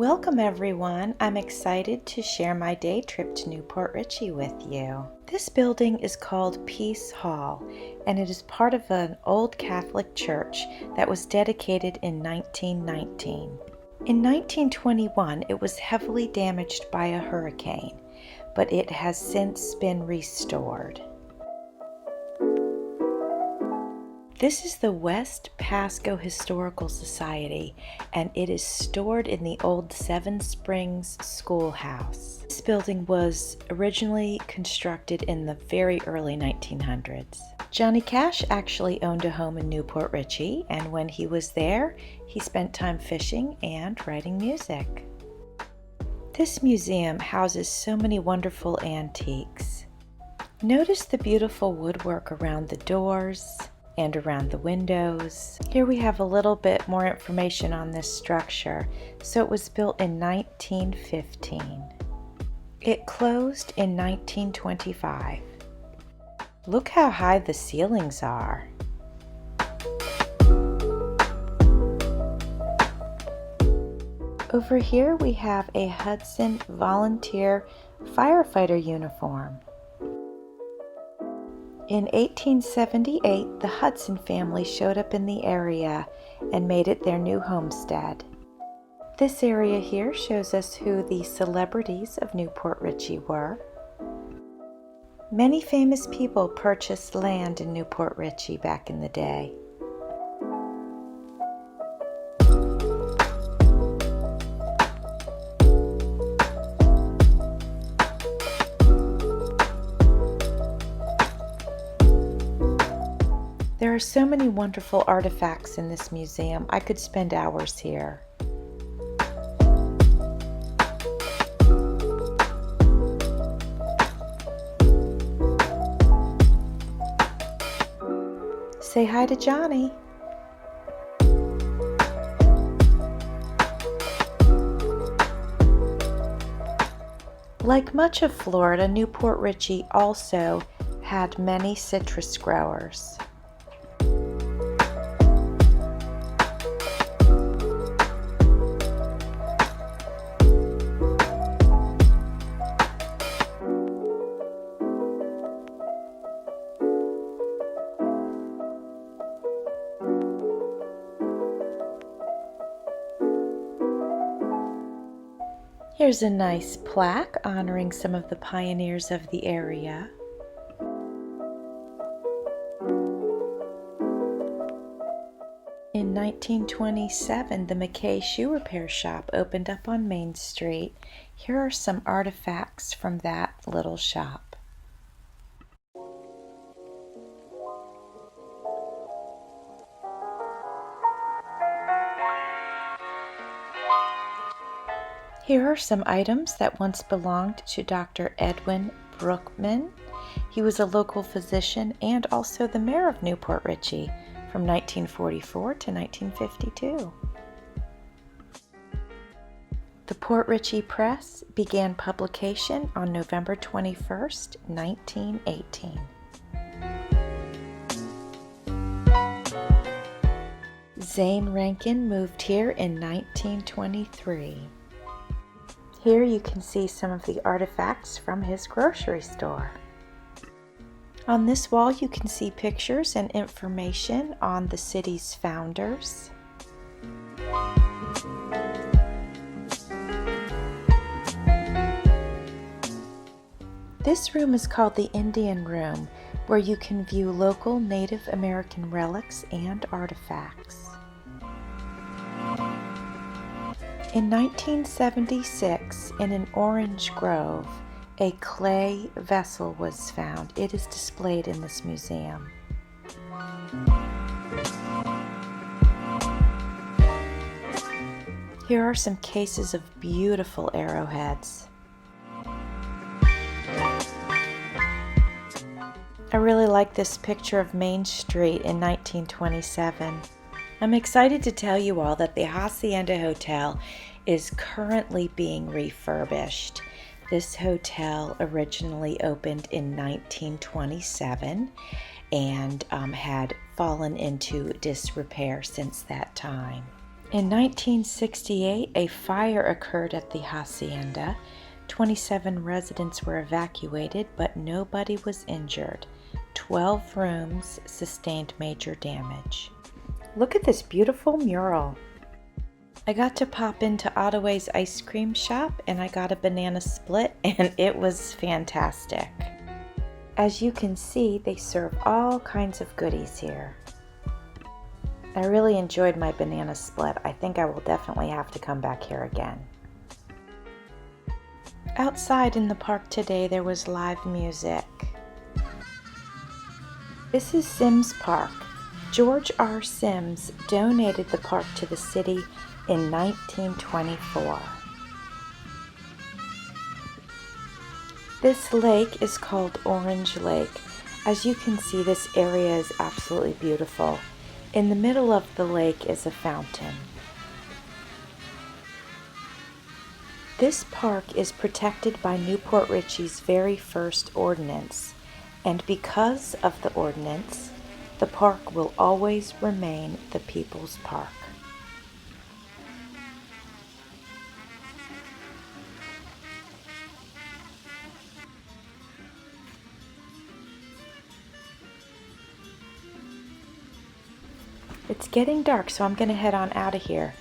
Welcome everyone. I'm excited to share my day trip to Port Richey with you. This building is called Peace Hall, and it is part of an old Catholic church that was dedicated in 1919. In 1921, it was heavily damaged by a hurricane, but it has since been restored. This is the West Pasco Historical Society, and it is stored in the old Seven Springs Schoolhouse. This building was originally constructed in the very early 1900s. Johnny Cash actually owned a home in Port Richey, and when he was there, he spent time fishing and writing music. This museum houses so many wonderful antiques. Notice the beautiful woodwork around the doors and around the windows. Here we have a little bit more information on this structure. So it was built in 1915. It closed in 1925. Look how high the ceilings are. Over here we have a Hudson volunteer firefighter uniform. In 1878, the Hudson family showed up in the area and made it their new homestead. This area here shows us who the celebrities of Port Richey were. Many famous people purchased land in Port Richey back in the day. There are so many wonderful artifacts in this museum. I could spend hours here. Say hi to Johnny. Like much of Florida, Port Richey also had many citrus growers. Here's a nice plaque honoring some of the pioneers of the area. In 1927, the McKay Shoe Repair Shop opened up on Main Street. Here are some artifacts from that little shop. Here are some items that once belonged to Dr. Edwin Brookman. He was a local physician and also the mayor of Port Richey from 1944 to 1952. The Port Richey Press began publication on November 21st, 1918. Zane Rankin moved here in 1923. Here you can see some of the artifacts from his grocery store. On this wall you can see pictures and information on the city's founders. This room is called the Indian Room, where you can view local Native American relics and artifacts. In 1976, in an orange grove, a clay vessel was found. It is displayed in this museum. Here are some cases of beautiful arrowheads. I really like this picture of Main Street in 1927. I'm excited to tell you all that the Hacienda Hotel is currently being refurbished. This hotel originally opened in 1927 and had fallen into disrepair since that time. In 1968, a fire occurred at the hacienda. 27 residents were evacuated, but nobody was injured. 12 rooms sustained major damage. Look at this beautiful mural. I got to pop into Ottaway's ice cream shop and I got a banana split and it was fantastic. As you can see, they serve all kinds of goodies here. I really enjoyed my banana split. I think I will definitely have to come back here again. Outside in the park today there was live music. This is Sims Park. George R. Sims donated the park to the city in 1924. This lake is called Orange Lake. As you can see, this area is absolutely beautiful. In the middle of the lake is a fountain. This park is protected by Port Richey's very first ordinance, and because of the ordinance, the park will always remain the People's Park. It's getting dark, so I'm going to head on out of here.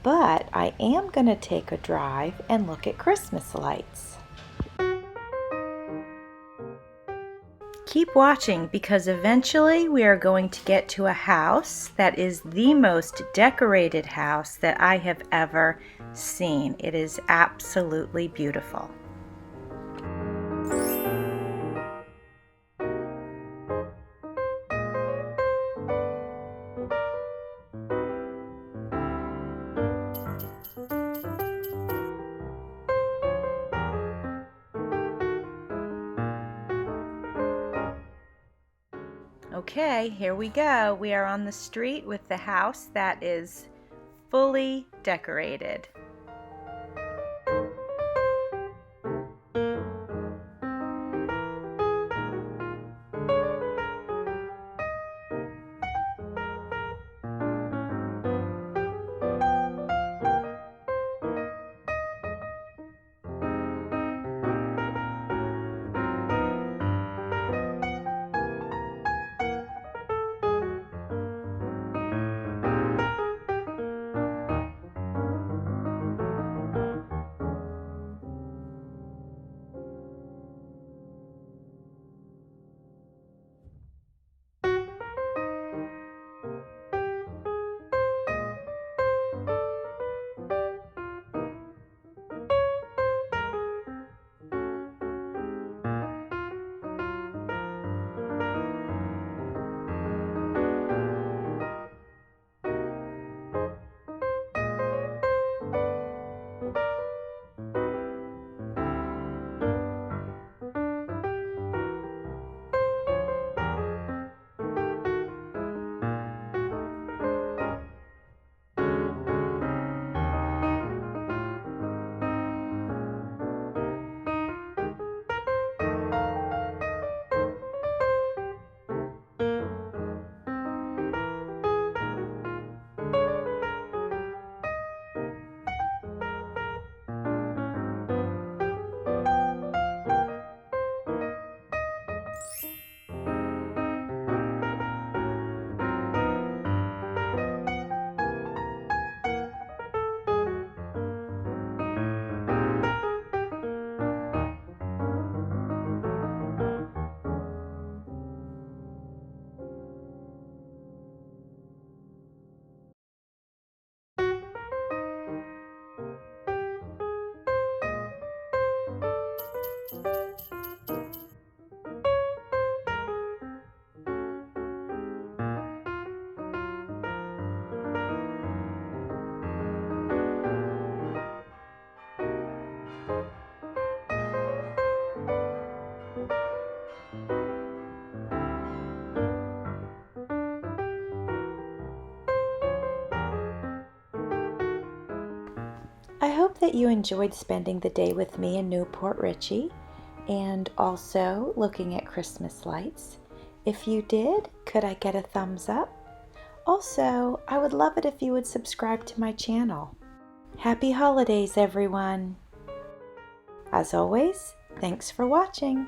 But I am going to take a drive and look at Christmas lights. Keep watching because eventually we are going to get to a house that is the most decorated house that I have ever seen. It is absolutely beautiful. Okay, here we go. We are on the street with the house that is fully decorated. I hope that you enjoyed spending the day with me in Port Richey and also looking at Christmas lights. If you did, could I get a thumbs up? Also, I would love it if you would subscribe to my channel. Happy holidays, everyone! As always, thanks for watching.